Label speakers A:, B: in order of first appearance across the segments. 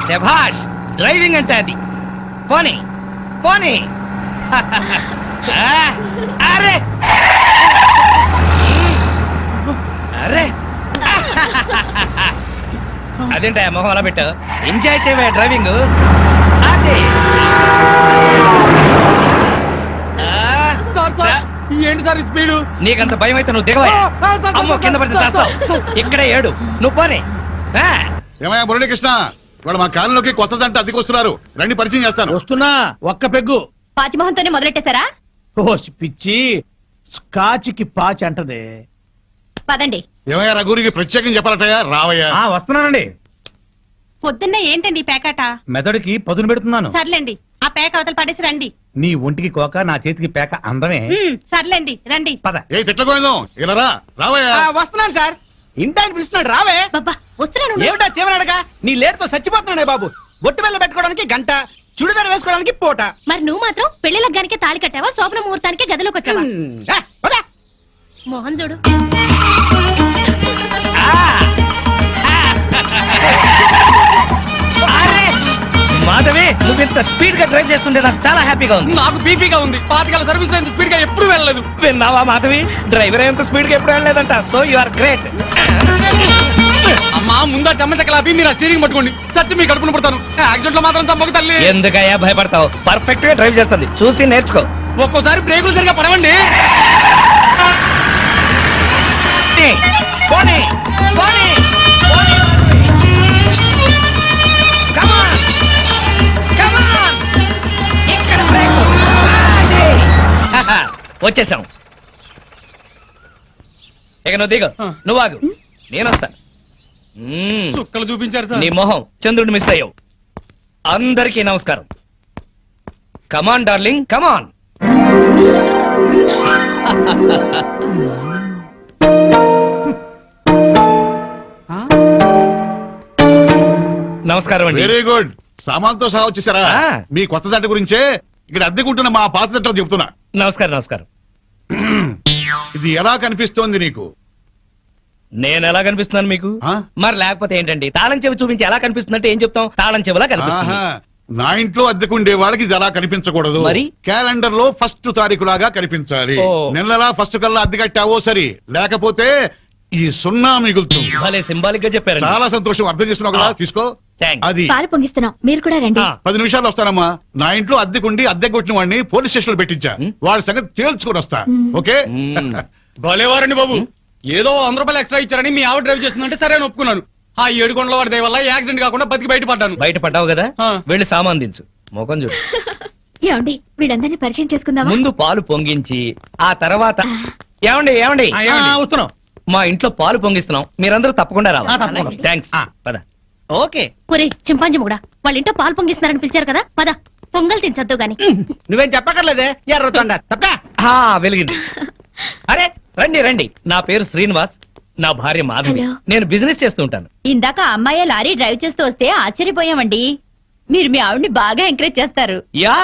A: శభాష్, డ్రైవింగ్ అంటే అది. పోనీ పోనీ. అరే అరే, అదేంటా మొహం అలా పెట్టావు? ఎంజాయ్ చేయవే డ్రైవింగ్. అదే
B: ఏంటి సార్ స్పీడు?
A: నీకంత భయం అయితే నువ్వు దిగవా? అమ్మో, కింద పడితే చేస్తావు. ఇక్కడే ఏడు, నువ్వు పోనీ.
C: ఏమయ్యా మురళీకృష్ణ, వాళ్ళు మా కాలంలోకి కొత్త జంట అద్దెకొస్తున్నారు, రండి పరిచయం చేస్తాను.
B: వస్తున్నా, ఒక్క పెగ్గు.
D: పాచిమోహన్తోనే మొదలెట్టేశారా?
B: ఓ పిచ్చి, స్కాచ్కి పాచి అంటదే.
D: పదండి.
C: ఏమయ్యా రఘురికి ప్రత్యేకం చెప్పాలటయ్యా, రావయ్యా.
B: వస్తున్నానండి.
D: పొద్దున్నే ఏంటండి పేకాట?
B: మెదడుకి పదును పెడుతున్నాను.
D: సర్లేండి, ఆ పేక అవతల పడేసి రండి.
B: నీ ఒంటికి కోక, నా చేతికి పేక అందమే.
D: సర్లేండి, రండి.
B: పద.
C: ఏ తిట్టగోయిందో ఇలా రా, రావయ్యా.
E: వస్తున్నాను సార్, ఇంటాయన పిలుస్తున్నాడు, రావే.
D: బాబా వస్తున్నాను.
E: ఏమిటా చీమనాడగా, నీ లేటుతో చచ్చిపోతున్నాడే బాబు. బొట్టు బెల్ల పెట్టుకోవడానికి గంట, చుడిదారు వేసుకోవడానికి పూట.
D: మరి నువ్వు మాత్రం పెళ్లి లగ్గానికి తాళి కట్టావా, శోభన ముహూర్తానికి గదిలోకి వచ్చావా? మోహన్ చూడు.
A: మాధవి, నువ్వు ఇంత స్పీడ్ గా డ్రైవ్ చేస్తుంటే నాకు చాలా హ్యాపీగా ఉంది.
E: నాకు బీపీగా ఉంది, పాతికాల సర్వీస్ లో ఇంత స్పీడ్ గా ఎప్పుడు వెళ్ళలేదు.
A: విన్నావా మాధవి, డ్రైవర్ ఎంత స్పీడ్ గా ఎప్పుడు వెళ్ళలేదంట. So you are great.
E: అమ్మా, ముందా చెమ్మచక్కలాపి మీరు ఆ స్టీరింగ్ పట్టుకోండి, చచ్చి మీ కడుపున పడతాను. యాక్సిడెంట్ లో మాత్రం చంపక తల్లి.
A: ఎందుకయ్యా భయపడతావు? పర్ఫెక్ట్ గా డ్రైవ్ చేస్తుంది, చూసి నేర్చుకో.
E: ఒక్కోసారి బ్రేకులు సరిగా పడవండి.
A: పోనీ, పోనీ, పోనీ. Come on, come on. ఇక్కడ బ్రేక్. వచ్చేసాం. ఇక నువ్వు దిగు, నువ్వు ఆగు, నేను వస్తా.
E: చుక్కలు చూపించారు సార్.
A: నీ మొహం చంద్రుడు మిస్ అయ్యావు. అందరికీ నమస్కారం. కమాన్ డార్లింగ్, కమాన్. నమస్కారం అండి.
C: Very good. సామాన్తో సహా వచ్చేసారా?
A: ఆ.
C: మీ కొత్త జంట గురించే ఇక్కడ అద్దెకుంటున్న మా పాత జంటలు చెప్తున్నా.
A: నమస్కారం. నమస్కారం.
C: ఇది ఎలా కనిపిస్తోంది నీకు?
A: నేను ఎలా కనిపిస్తున్నాను మీకు?
C: ఆ?
A: మరి లేకపోతే ఏంటండి, తాళం చెవి చూపించి ఎలా కనిపిస్తుందంటే ఏం చెప్తాం? తాళం చెవిలా కనిపిస్తుంది.
C: ఆహా. నా ఇంట్లో అద్దెకుండే వాళ్ళకి ఇది ఎలా కనిపించకూడదు.
A: మరి?
C: క్యాలెండర్ లో ఫస్ట్ తారీఖు లాగా కనిపించాలి.
A: ఓ.
C: నెలలా ఫస్ట్ కల్లా అద్దె కట్టావో సరి, లేకపోతే ఈ సున్నా మిగులుతుంది.
A: భలే సింబాలిక్ గా చెప్పారు.
C: చాలా సంతోషం, అర్థం చేస్తున్నావు కదా, తీసుకో.
A: థాంక్స్.
C: అది
D: పాలు పొంగిస్తున్నాం, మీరు కూడా రండి.
C: 10 నిమిషాలు వస్తానమ్మా. నా ఇంట్లో అద్దెకుండి అద్దె కొట్టిన వాడిని పోలీస్ స్టేషన్ లో పెట్టించా. వాడి సంగతి తేల్చుకుని వస్తా. ఓకే?
E: భలేవారండి బాబు, ఏదో 100 రూపాయలు ఎక్స్ట్రా ఇచ్చారని మీ ఆవిడ డ్రైవ్ చేస్తుందంటే సరే అని ఒప్పుకున్నాను. ఆ 7 కొండల వాడి దయ వల్ల యాక్సిడెంట్ కాకుండా బతికి బయటపడ్డాను.
A: బయట పడ్డావు కదా,
E: ఆ.
A: వెళ్ళి సామాన్ దించు. ముఖం చూడు.
D: ఏమండి, వీళ్ళందరినీ పరిచయం చేసుకుందామా?
A: ముందు పాలు పొంగించి ఆ తర్వాత ఏమండి ఏమండి
B: వస్తున్నాం.
A: మా ఇంట్లో పాలు పొంగిస్తున్నాం, మీరందరూ తప్పకుండా
B: తప్పకుండా
A: రావాలి.
B: వస్తాం.
A: థాంక్స్. పద.
E: ఓకే.
D: ఒరే చింపాంజీ కూడా వాళ్ళ ఇంట్లో పాలు పొంగిస్తున్నారని పిలిచారు కదా, పద పొంగల్ తినచద్దు గాని.
E: నువ్వేం చెప్పక్కర్లేదే, ఎర్రతొండ తప్ప.
A: వెలిగింది. అరే రండి రండి, నా పేరు శ్రీనివాస్, నా భార్య మాధవి.
D: హలో.
A: నేను బిజినెస్ చేస్తూ ఉంటాను.
D: ఇందాక అమ్మాయి లారీ డ్రైవ్ చేస్తూ వస్తే ఆశ్చర్యపోయామండి. మీరు మీ ఆవిడ్ని బాగా ఎంకరేజ్ చేస్తారు.
A: యా,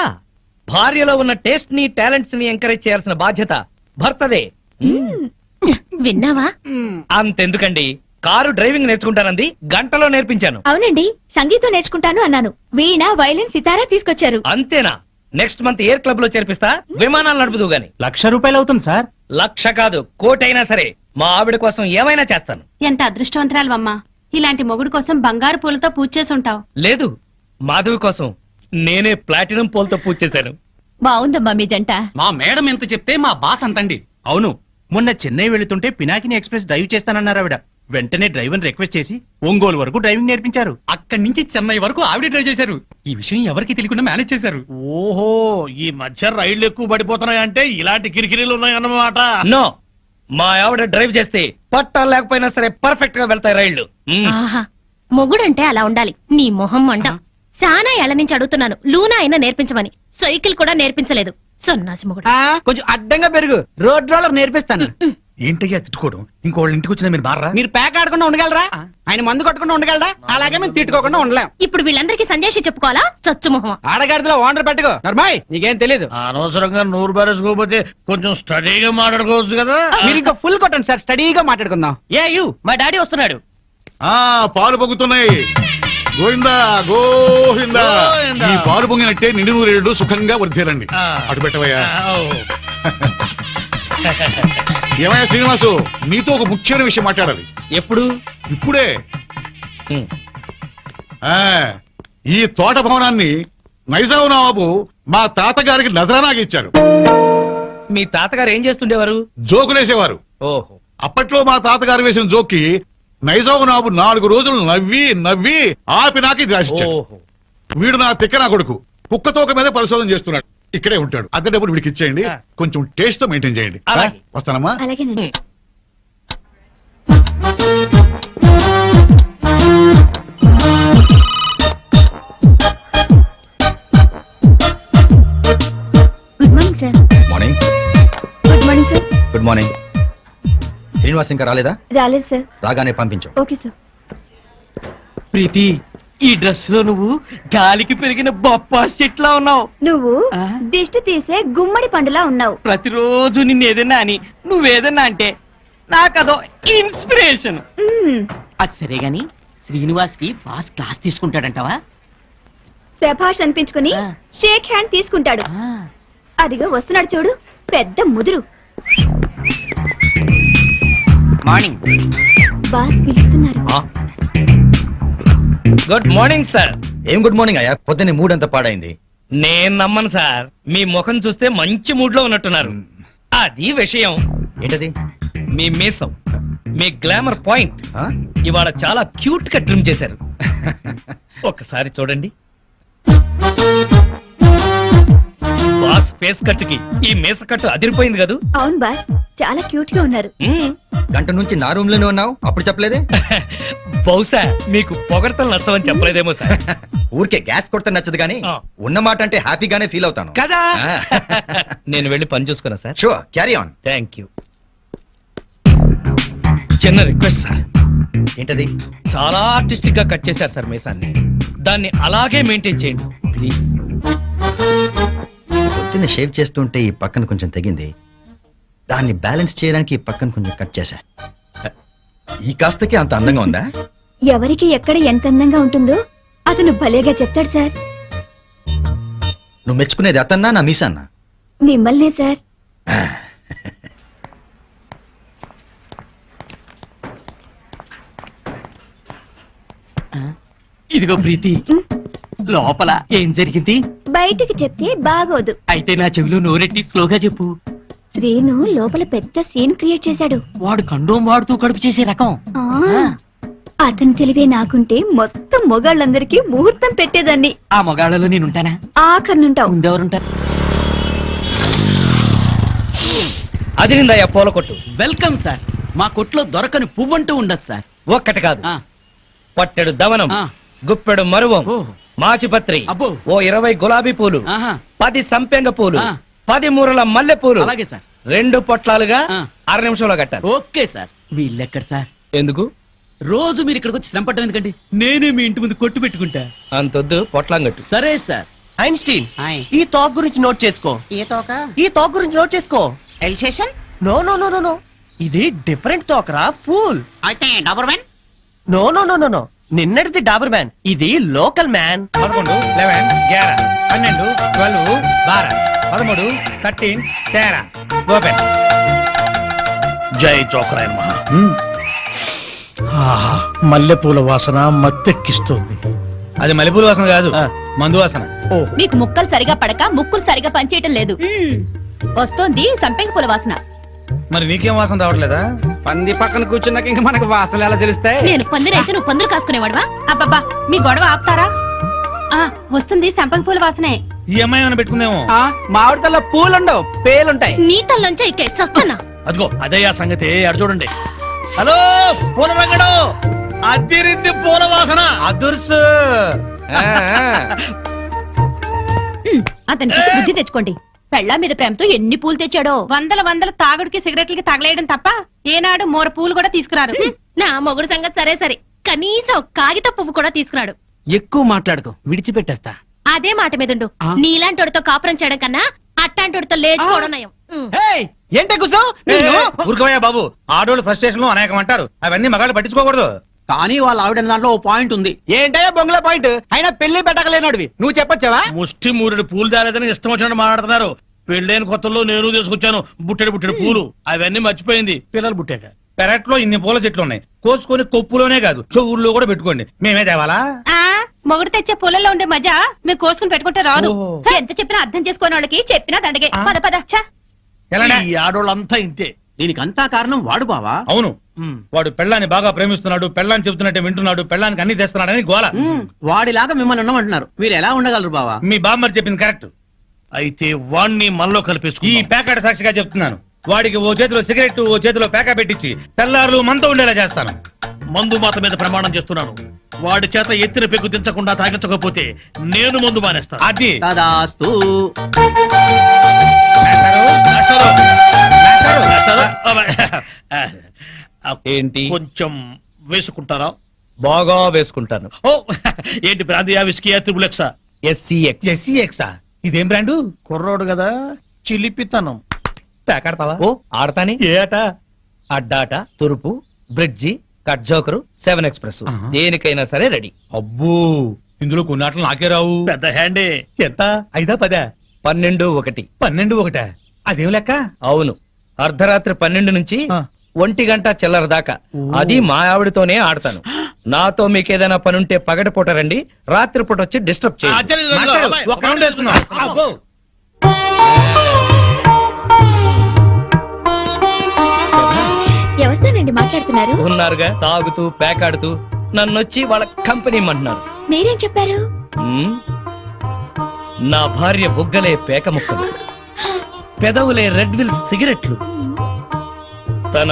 A: భార్యలో ఉన్న టేస్ట్ ని టాలెంట్స్ ని ఎంకరేజ్ చేయాల్సిన బాధ్యత భర్తదే.
D: విన్నావా?
A: అంతెందుకండి, కారు డ్రైవింగ్ నేర్చుకుంటానంది, గంటలో నేర్పించాను.
D: అవునండి, సంగీతం నేర్చుకుంటాను అన్నాను, వీణ వైలిన్ సితారా తీసుకొచ్చారు.
A: అంతేనా? నెక్స్ట్ మంత్ ఎయిర్ క్లబ్ లో చేర్పిస్తా, విమానాలు నడుపుదు గాని.
B: ₹1,00,000 అవుతుంది సార్.
A: 1,00,000 కాదు, 1,00,000 అయినా సరే మా ఆవిడ కోసం ఏమైనా చేస్తాను.
F: ఎంత అదృష్టవంతరాలవమ్మా, ఇలాంటి మొగుడు కోసం బంగారు పూలతో పూజ చేసి ఉంటావు.
A: లేదు, మాధవి కోసం నేనే ప్లాటినం పోల్తో పూజ చేశాను.
D: బాగుందమ్మా మీ జంట.
E: మా మేడం ఎంత చెప్తే మా బాస్ అంతండి.
B: అవును, మొన్న చెన్నై వెళుతుంటే పినాకిని ఎక్స్ప్రెస్ డ్రైవ్ చేస్తానన్నారు ఆవిడ. వెంటనే డ్రైవర్ రిక్వెస్ట్ చేసి ఒంగోలు వరకు డ్రైవింగ్ నేర్పించారు.
E: అక్కడి నుంచి చెన్నై వరకు ఆవిడ డ్రైవ్ చేశారు. ఈ విషయం ఎవరికి తెలియకుండా మేనేజ్ చేశారు.
B: ఓహో, ఈ మధ్య రైళ్లు ఎక్కువ పడిపోతున్నాయంటే ఇలాంటి కిరికిరీలు ఉన్నాయన్నమాట.
A: నో, మా ఆవిడ డ్రైవ్ చేస్తే పట్టాలు లేకపోయినా సరే పర్ఫెక్ట్ గా వెళ్తాయి రైళ్లు.
D: ఆహా, మొగుడంటే అలా ఉండాలి. నీ మొహం మండ. చాలా ఏళ్ల నుంచి అడుగుతున్నాను, లూనా అయినా నేర్పించమని. సైకిల్ కూడా నేర్పించలేదు, సన్నాసి మొగుడు.
E: కొంచెం అడ్డంగా పెరుగు, రోడ్ రోలర్ నేర్పిస్తాను.
B: ఏంటయ్యా తిట్టుకోవడం? ఇంకోళ్ళ ఇంటికి వచ్చినా మీరు మారా?
E: మీరు ప్యాక్ ఆడకుండా ఉండగలరా? ఆయన మందు కొట్టకుండా ఉండగలరా? అలాగే మేము తిట్టుకోకుండా ఉండలేం.
D: ఇప్పుడు వీళ్ళందరికీ సందేశం చెప్పుకోవాలా? చచ్చు మొహం.
E: ఆడగాడిలో ఓనర్ పెట్టుకో. నర్మాయ్, నీకేం తెలీదు.
B: అనవసరంగా నూరు బారేసుకోకపోతే కొంచెం స్టడీగా మాట్లాడుకోవచ్చు కదా.
E: మీరు ఇంకా ఫుల్ కొట్టండి సార్, స్టడీగా మాట్లాడుకుందాం.
A: ఏ యు, మా డాడీ వస్తున్నాడు.
C: పాలు పొగుతున్నాయి. గోవిందా గోవిందా
A: గోవిందా.
C: ఈ పాలు పొంగినట్టే నిండు నూరేళ్ళు సుఖంగా వర్ధేరండి
A: ఆ.
C: అటు పెట్టవయ్యా
A: ఓ.
C: ఏమయ్యా శ్రీనివాసు నీతో ఒక ముఖ్యమైన విషయం మాట్లాడాలి
A: ఎప్పుడు
C: ఇప్పుడే
A: ఉమ్.
C: ఆ ఈ తోట భవనాన్ని నైజాం నవాబు మా తాతగారికి నజరానాకి ఇచ్చారు.
A: మీ తాతగారు ఏం చేస్తుండేవారు?
C: జోకులేసేవారు.
A: ఓహో.
C: అప్పట్లో మా తాతగారు వేసిన జోక్కి నైజాం నవాబు 4 రోజులు నవ్వి నవ్వి ఆపి నాకు ఇది రాసిచ్చాడు.
A: ఓహో.
C: వీడు నా తిక్క నా కొడుకు కుక్కతోక మీద పరిశోధన చేస్తున్నాడు. ఇక్కడే ఉంటాడు. అద్దె డబ్బులు వీడికి ఇచ్చేయండి.
A: ఆ.
C: కొంచెం టేస్ట్ తో మెయింటైన్ చేయండి.
A: అలాగే.
C: వస్తానమ్మా.
D: అలాగేనండి. Good morning sir.
G: Morning.
D: Good morning sir.
G: Good morning. Srinivas ఇంకా రాలేదా?
D: రాలేదు సార్.
G: రాగానే పంపించు.
D: Okay sir.
B: ప్రీతి, ఈ డ్రెస్ లో నువ్వు గాలికి పెరిగిన బొప్పా చెట్లా ఉన్నావు.
H: నువ్వు
B: ఆ?
H: దిష్టి తీసే గుమ్మడి పండులా ఉన్నావు.
B: ప్రతిరోజు నిన్ను ఏదైనా అని నువ్వేదన్నా అంటే నాకదో ఇన్స్పిరేషన్.
H: మ్మ్.
I: అది సరే గాని శ్రీనివాస్ కి బాస్ క్లాస్ తీసుకుంటాడంటావా?
H: శభాష్ అనిపించుకుని
I: ఆ.
H: షేక్ హ్యాండ్ తీసుకుంటాడు. అదిగో వస్తున్నాడు చూడు, పెద్ద ముదురు.
I: మార్నింగ్.
H: బాస్ పిలుస్తున్నారు.
A: Good morning sir.
G: ఏం గుడ్ మార్నింగ్ అయ్యా, పొద్దున్నే మూడ్ అంతా పాడైంది.
A: నేను నమ్మను సార్. మీ ముఖం చూస్తే మంచి మూడ్ లో ఉన్నట్టున్నారు. అది విషయం.
G: ఏంటది?
A: మీ మీసం, మీ గ్లామర్ పాయింట్
G: ఆ?
A: ఇవాళ చాలా క్యూట్ గా ట్రిమ్ చేశారు. ఒక్కసారి చూడండి. బాస్ ఫేస్ కట్ కి ఈ మీస కట్టు అదిరిపోయింది కదూ.
H: అవును బాస్, చాలా క్యూట్ గా ఉన్నారు.
A: మ్మ్.
G: గంట నుంచి నా రూమ్ లోనే ఉన్నావు, అప్పుడు చెప్పలేదే?
A: బహుశా మీకు పొగడతలు నచ్చవని చెప్పలేదేమో సార్.
G: ఊరికే గ్యాస్ కొడితే నచ్చదు కానీ
A: ఆ.
G: ఉన్నమాట అంటే హ్యాపీగానే ఫీల్ అవుతాను
A: కదా.
G: ఆ.
A: నేను వెళ్ళి పని చూసుకున్నా sir.
G: Sure, carry on.
A: Thank you. చిన్న రిక్వెస్ట్ సార్.
G: ఏంటది?
A: చాలా ఆర్టిస్టిక్ గా కట్ చేశారు సార్ మీసాన్ని. దాన్ని అలాగే మెయింటైన్ చేయండి ప్లీజ్.
G: పొద్దున్న షేవ్ చేస్తుంటే ఈ పక్కన కొంచెం తెగింది, దాన్ని బ్యాలెన్స్ చేయడానికి ఈ పక్కన కొంచెం కట్ చేశా. ఈ కాస్తకి అంత అందంగా ఉందా?
H: ఎవరికి ఎక్కడ ఎంత అందంగా ఉంటుందో అతను భలేగా చెప్తాడు సార్.
G: నువ్వు మెచ్చుకునేది అతన్నా నా మీసాన్నా?
H: మిమ్మల్నే సార్.
B: ఇదిగో ప్రీతి, లోపల ఏం జరిగింది?
H: బయటికి చెప్తే బాగోదు.
B: అయితే నా చెవిలో నోరెట్టి స్లోగా చెప్పు.
H: శ్రీను లోపల పెద్ద సీన్ క్రియేట్ చేశాడు.
I: వాడు కండోం వాడుతూ కడుపు చేసే రకం.
H: ఆ, అతని తెలివే నాకుంటే మొత్తం మొగాళ్ళందరికీ ముహూర్తం పెట్టేదాన్ని.
I: ఆ మొగాళ్ళలో నేనుంటానా?
H: ఆఖరినుంటావు.
I: ముందెవరుంటారు?
A: అదిరిందయ్యా పూల కొట్టు.
I: Welcome sir. మా కొట్లో దొరకని పువ్వంటూ ఉండదు సార్.
A: ఒక్కటి కాదు,
I: ఆ,
A: పట్టెడు దవనం,
I: ఆ.
A: గుప్పెడు మరువం,
I: ఓ.
A: మాచిపత్రి,
I: అబ్బో.
A: ఓ 20 గులాబీ పూలు,
I: ఆహా.
A: 10 సంపెంగ పూలు,
I: ఆ.
A: 10 మూరల మల్లె పూలు,
I: అలాగే సార్.
A: 2 పొట్లాలుగా
I: ఆ.
A: 6 నిమిషంలో కట్టాలి.
I: Okay sir. వీళ్ళెక్కడ సార్?
A: ఎందుకు
I: రోజు మీరు ఇక్కడికి వచ్చి శ్రమ పడడం ఎందుకండి? నేనే మీ ఇంటి ముందు కొట్టు పెట్టుకుంటా.
A: అంతొద్దు, పొట్లాం కట్టు.
I: సరే సార్.
B: Einstein,
I: hi.
B: ఈ టాక్ గురించి నోట్ చేసుకో.
I: ఏ తోక?
B: ఈ టాక్ గురించి నోట్ చేసుకో.
I: Alsatian?
B: No no no no no, ఇది డిఫరెంట్ టాక్ రా, ఫూల్.
I: అయితే Doberman?
B: No no no no no, నిన్నటిది డాబర్ మ్యాన్, ఇది లోకల్ మ్యాన్.
A: 11, 11, 11, 12, 12, 13, 13, 13. ఓపెన్.
C: జై చోకరాయన్ మహా.
J: మల్లెపూల వాసన మత్తెక్కిస్తోంది.
B: అది మల్లెపూల వాసన కాదు, మందు వాసన.
D: నీకు ముక్కలు సరిగా పడక ముక్కులు సరిగా పనిచేయటం లేదు. వస్తోంది సంపెంగ పూల వాసన.
B: మరి నీకేం వాసన రావట్లేదా?
E: పంది పక్కన కూర్చున్నాక ఇంకా మనకు వాసనలు ఎలా తెలుస్తాయి?
D: నేను పందిరైతే నువ్వు పందులు కాసుకునేవాడవా?
F: అబ్బబ్బా, మీ గొడవ ఆపుతారా? ఆ, వస్తుంది సంపంగి పూల వాసనే.
B: ఈ అమ్మాయి ఏమైనా పెట్టుకుందేమో.
E: మామిడికల్లా పూలుండవు, పేలుంటాయి.
D: నీ తల్లోంచి ఇక్క చస్తానా?
B: అదిగో అదే ఆ సంగతి, అడు చూడండి. హలో పూల రంగడు, అదిరింది పూల వాసన. అదుర్సు.
D: అతనికి బుద్ధి తెచ్చుకోండి. పెళ్ళా మీద ప్రేమతో ఎన్ని పూలు తెచ్చాడో.
F: వందల తాగుడికి సిగరెట్లకి తగలేయడం తప్ప ఏనాడు మోర పూలు కూడా తీసుకురారు.
D: నా మొగుడు సంగతి సరే సరే, కనీసం కాగిత పువ్వు కూడా తీసుకున్నాడు.
I: ఎక్కువ మాట్లాడుకో, విడిచిపెట్టేస్తా.
D: అదే మాట మీదుండు. నీలాంటోడితో కాపురం చేయడం కన్నా అట్టాంటోడితో లేచుకోవడం నయం.
B: ఏంటే కూర్చో. ఊరుకోవయ్యా బాబు, ఆడోళ్ళు ఫ్రస్ట్రేషన్ లో అనేకం అంటారు, అవన్నీ మగాళ్ళు పట్టించుకోకూడదు.
I: కానీ వాళ్ళ ఆవిడ దాంట్లో ఓ పాయింట్ ఉంది.
E: ఏంటయ్యా బొంగుల పాయింట్? అయినా పెళ్లి పెట్టకలేనోడివి నువ్వు చెప్పొచ్చావా?
J: ముష్టి మూరెడు పూలు తేలేదని ఇష్టం వచ్చినట్టు మాట్లాడుతున్నారు. పెళ్ళైన కొత్తలో నేను తీసుకొచ్చాను బుట్టెడు పూలు, అవన్నీ మర్చిపోయింది పిల్లలు పుట్టాక.
B: పెరట్లో ఇన్ని పూల చెట్లు ఉన్నాయి, కోసుకొని కొప్పులోనే కాదు చెవుల్లో కూడా పెట్టుకోండి. మేమే తేవాలా?
F: ఆ మొగుడు తెచ్చే పూలలో ఉండే మజా మీరు కోసుకుని పెట్టుకుంటే రాదు.
D: ఎంత చెప్పినా అర్థం చేసుకోని వాళ్ళకి చెప్పినా దండగే. పద పద ఛ.
B: ఎలానే?
J: ఈ ఆడోళ్ళంతా ఇంతే.
I: దీనికంతా కారణం వాడు బావా.
B: అవును, వాడు పెళ్ళాన్ని బాగా ప్రేమిస్తున్నాడు, పెళ్ళాన్ని చెబుతున్నట్టే వింటున్నాడు, పెళ్ళానికి అన్ని తెస్తున్నాడని గోల.
I: వాడిలాగా మిమ్మల్ని ఉండమంటున్నారు. మీరు ఎలా ఉండగలరు బావా?
B: మీ బామ్మర్ చెప్పింది కరెక్ట్.
J: అయితే వాణ్ణి మనలో
B: ఈ
J: కలిపేసుకు.
B: ప్యాకెట్ సాక్షిగా చెప్తున్నాను, వాడికి ఓ చేతిలో సిగరెట్ ఓ చేతిలో ప్యాకా పెట్టించి తెల్లారులు మనతో ఉండేలా చేస్తాను.
J: మందు మాత మీద ప్రమాణం చేస్తున్నాను. వాడి చేత ఎత్తిన పెగ్గు దించకుండా తాగించకపోతే నేను మందు మానేస్తాను.
B: అది
I: తదాస్తు.
A: ఏంటి?
J: కొంచెం వేసుకుంటారా?
A: బాగా వేసుకుంటాను.
J: ఓ ఏంటి బ్రాందియా విస్కీయా త్రిబులెక్సా?
A: SCX.
B: ఎస్సీఎక్సా? ఇదేం బ్రాండు?
J: కుర్రోడు కదా, చిలిపితనం.
B: ప్యాకెడతావా?
A: ఓ ఆడతాని.
B: ఏ ఆట?
A: అడ్డాట, తురుపు, బ్రిడ్జి, కట్ జోకరు, 7 ఎక్స్ప్రెస్, దేనికైనా సరే రెడీ.
B: అబ్బో, ఇందులో కొన్ని ఆటలు నాకే రావు.
J: పెద్ద హ్యాండే.
B: ఎంత? 5 10?
A: 12 1.
B: 12 1? అదేం లెక్క?
A: అవును, అర్ధరాత్రి 12 నుంచి
B: ఆ.
A: 1 గంట చిల్లర దాకా. అది మా ఆవిడతోనే ఆడతాను. నాతో మీకేదైనా పని ఉంటే పగటిపూట రండి, రాత్రిపూట వచ్చి డిస్టర్బ్ చేయండి.
B: మాస్టారు, ఒక రౌండ్ వేసుకుందాం. అబ్బో.
H: ఎవరితోనండి మాట్లాడుతున్నారు?
A: ఉన్నారుగా తాగుతూ పేకాడుతూ నన్నొచ్చి వాళ్ళ కంపెనీ ఇమ్మంటున్నారు.
H: మీరేం చెప్పారు?
A: ఉమ్, నా భార్య బుగ్గలే పేక ముక్కలు, పెదవులే రెడ్ విల్ సిగరెట్లు, తన